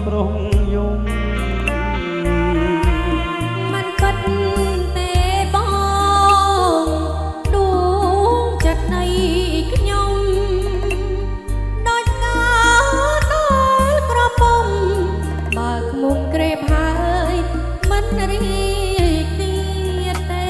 ប្រុងយំมันពិតទេបងដួងចិត្តនៃខ្ញុំដូចកាដល់ក្រពុំបើខ្មុំក្រេបហើយមិនរីកទៀតទេ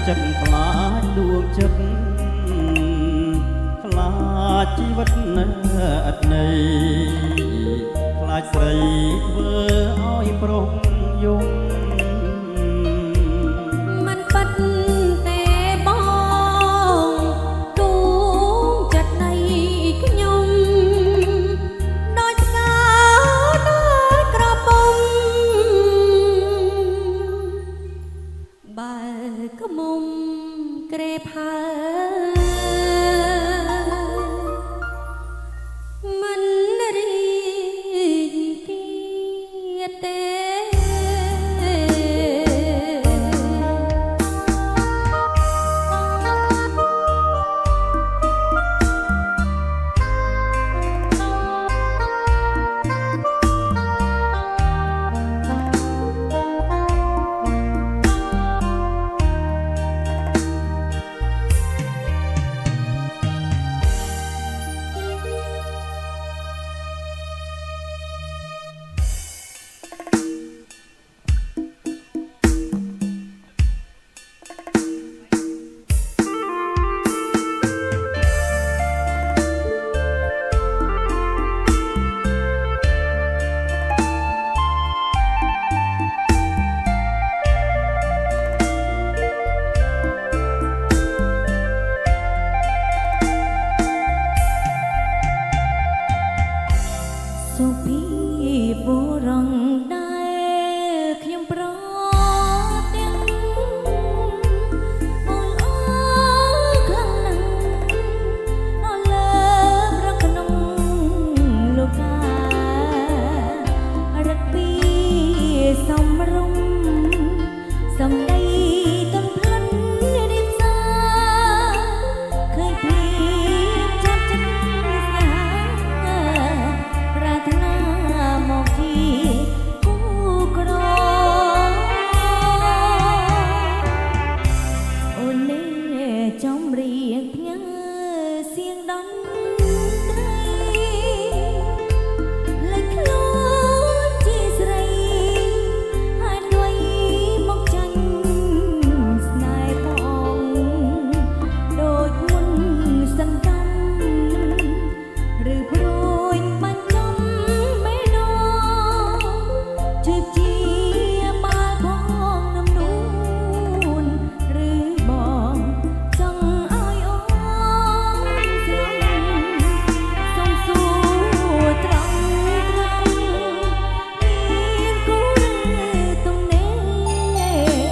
ចិត្តខ្លាចដួងចិត្តខ្លាចជីវិតអត់ន័យខ្លាចស្រីធ្វើឲ្យប្រុងយំมันពិតទេបងដួងចិត្តនៃខ្ញុំដូចកាដល់ក្រពុំបើក្មុំក្រេបហើយមិនរីកទៀតទេសុភីបុរងដែលខ្ញុំប្រទាំងអូនអើខ្លាំងណាស់អើលើប្រក្នុងលោកការឹកពីសំរុំសំដីទន់ភ្លិនរៀបសារឃើញពីចាប់ចិត្តស្នេហាប្រាថ្នាមកជាគូក្រអូននេះចំរៀងផ្ញើសៀងតន្ត្រីលេចខ្លួនជាស្រីហើយដួយមកចាញ់ស្នេហ៍ផងដូចមុនសន្តំឬព្រួយបាញ់ចំមេដោជឿជាបាល់ផងនំនួនឬបងចង់ឲ្យអូនស្រឡាញ់សុំសួរត្រង់មានគូឬទំនេរ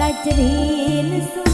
ដាច់ច្រៀង